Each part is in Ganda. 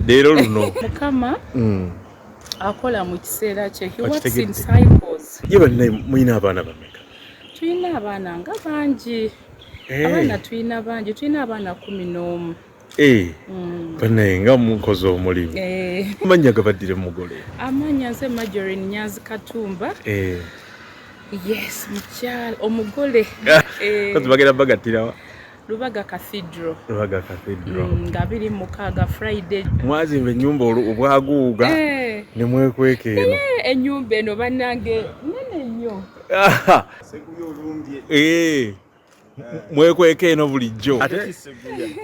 Leero luno. Mukama akola mu kiseera kye. He works in cycles. Ye banne muyina abaana bameka? Tuyina abaana nga bangi. Abaana tuyina bangi. Tuyina abaana 11. Banne nga mukozi omulimu. Amannya gabaddire mugole? Amannya nze Marjorie Nyanzi Katumba. Yes, mukyala omugole. Kazi bagenda bagattirawa? Lubaga Cathedral. Lubaga Cathedral. Nga 26 Friday. Mwazimba ennyumba obwaguuga ne mwekweka eno. Ennyumba eno bannange nene nnyo. Mwekweka eno bulijjo.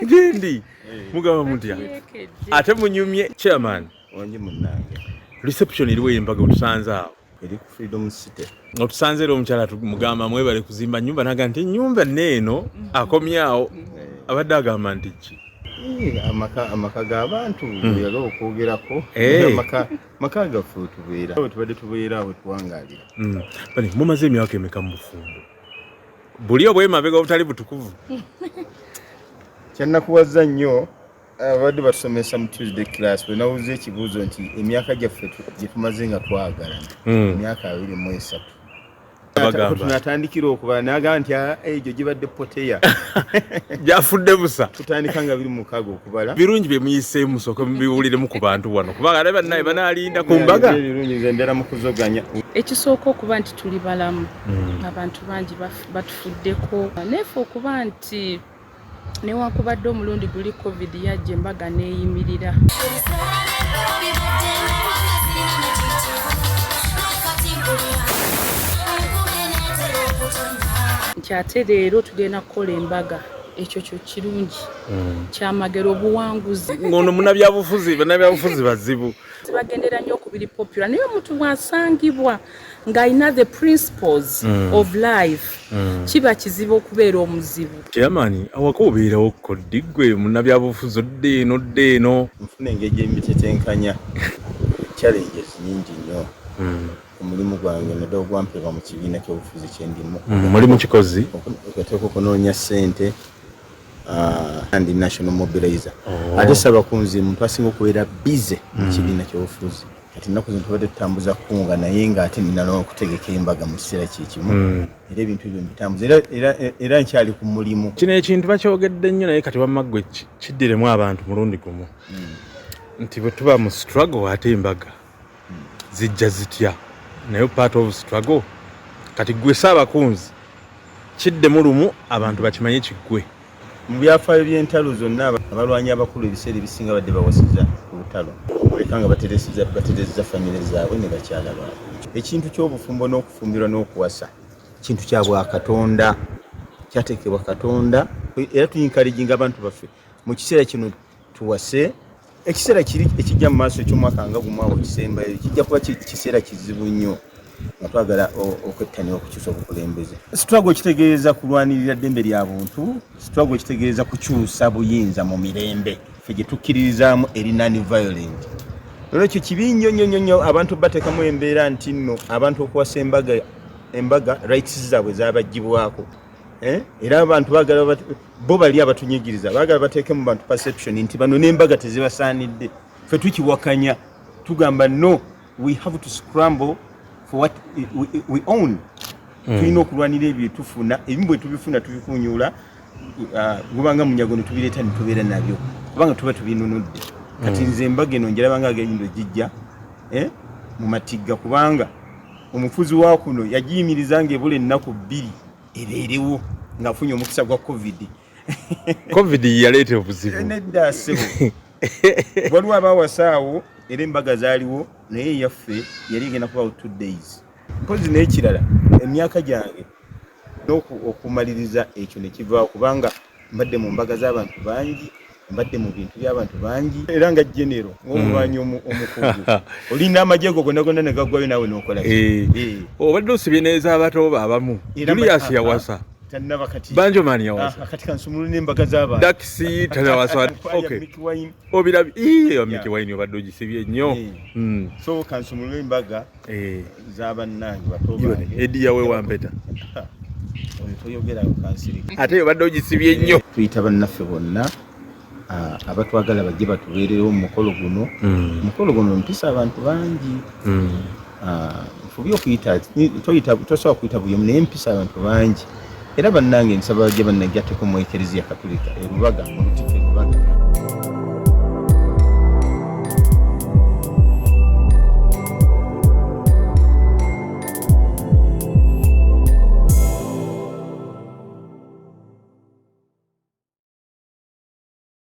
Gendi mugamba mutya? Ate munyumye chairman. Wanji munnange. Reception iliwo embaga otusanze awo. Eri ku Freedom City. Otusanze ero omukyala mugamba mwebale kuzimba nyumba naga nti nyumba neeno akomyawo abadde agamba nti ki? Amaka g'abantu yaga okwogerako. Maka gaffe tubeera. Tubadde tubeera awo tuwangaalira. Bani mumaze emyaka emeka mu bufumbo? Buli obwemabega obutali butukuvu. Kyannakuwaza nnyo abadde batusomesa mu Tuesday class bwe nawuze ekibuuzo nti emyaka gyaffe gye tumaze nga twagalana emyaka 23. Tunatandikira okuba naga nti egyo gibadde poteya gyafudde busa. Tutandika nga 26 okubala. Birungi bye muyiseemu musooke mubiwuliremu ku bantu wano kubanga naye bannaye banaalinda ku mbaga. Birungi ngendera mu kuzoganya. Ekisooka okuba nti tuli balamu. Abantu bangi batufuddeko. Neefe okuba nti newankubadde omulundi guli COVID yajja embaga neeyimirira. Nti ate leero tugenda kukola embaga. Ekyo kyo kirungi. Kyamagero obuwanguzi. Ngono munnabyabufuzi bazibu. Bagendera nnyo ku biri popular. Naye omuntu bw'asangibwa ng'alina the principles of life. Kiba kizibu okubeera omuzibu. Chairman, awako obeerawo koddigwe munnabyabufuzi odde eno. Nfuna engeri emitetenkanya. Challenges nyingi nnyo. Omulimu gwange nadde ogwampebwa mu kibiina ky'obufuzi kye ndimu. Mulimu kikozi? Okuteeka okunoonya ssente and national mobilizer. Ate saba kunzi muntu asinga okubeera busy mu kibiina ky'obufuzi. Kati ennaku zino tubadde tutambuza kunga naye ng'ate nina n'okutegeka embaga mu kiseera kyekimu. Era ebintu ebyo mbitambuza era nkyali ku mulimu. Kino ekintu bakyogedde nnyo naye kati wamma ggwe kiddiremu abantu mulundi gumu. Nti bwe tuba mu struggle ate embaga zijja zitya. Naye part of struggle kati gwe Ssaabakunzi kiddemu lumu abantu bakimanye kiggwe. Mu byafaayo by'entalo zonna abalwanyi abakulu ebiseera ebisinga badde bawasiza ku lutalo. Oleka nga baterezza famire zaabwe ne bakyala baabwe. Ekintu ky'obufumbo n'okufumbirwa n'okuwasa kintu kya Bwakatonda kyateekebwa Katonda era tuyinkalijinga abantu baffe mu kiseera kino tuwase. Ekiseera kiri ekijja mu maaso eky'omwaka nga gumu awo kisembayo kijja kuba kiseera kizibu nnyo nga twagala okwettanira okukyusa obukulembeze. Struggle kitegeeza kulwanirira ddembe lya buntu. Struggle kitegeeza kukyusa buyinza mu mirembe ffe gye tukkiririzaamu eri non-violent. Olwekyo kibi nnyo abantu bateekamu embeera nti nno abantu okuwasa embaga rights zaabwe zaabaggyibwako. Era abantu baagala bo bali abatunyigiriza baagala bateeke mu bantu perception nti bano n'embaga tezibasaanidde. Ffe tukiwakanya tugamba no, we have to scramble for what we own. Tulina okulwanira ebyo tufuna ebimu bwe tubifuna tubikunyula gubanga munyago ne tubireeta ne tubeera nabyo kubanga tuba tubinunudde. Kati nze embaga eno njerabanga agendo gijja mu matigga kubanga omufuzi wa kuno yagiyimirizanga ebula ennaku 2 ebeerewo ng'afunye omukisa gwa COVID yaleeta obuzibu. Nedda ssebo waliwo abaawasaawo era embaga zaaliwo naye yaffe yali egenda kubawo 2 days. Mpozi n'ekirala emyaka gyange okumaliriza ekyo ne kivaawo kubanga mbadde mu mbaga z'abantu bangi, mbadde mu bintu by'abantu bangi era nga genero ng'omulwanyi omukulu olina amajego gonna ne gaggwayo naawe n'okola obadde osibye neza abato abamu. Julius yawasa Banjomani yawasa kati kansumulu n'embaga z'abantu Daxi tanawasa. Okay, obirabye Mickey Wine obadde ogisibye nnyo. So kansumulu embaga z'abannange bato bange Edi yawe wampeta toyogera kansiri ate obadde ogisibye nnyo. Tuyita bannaffe bonna abatwagala bajje batubeerewo mu mukolo guno. Omukolo guno mpisa abantu bangi. Nfubye okuyita tosobola kuyita buli omu naye mpisa abantu bangi. Era bannange nsaba bajje bannajjateko mu Eklezia Katolika e Lubaga mu Lutikko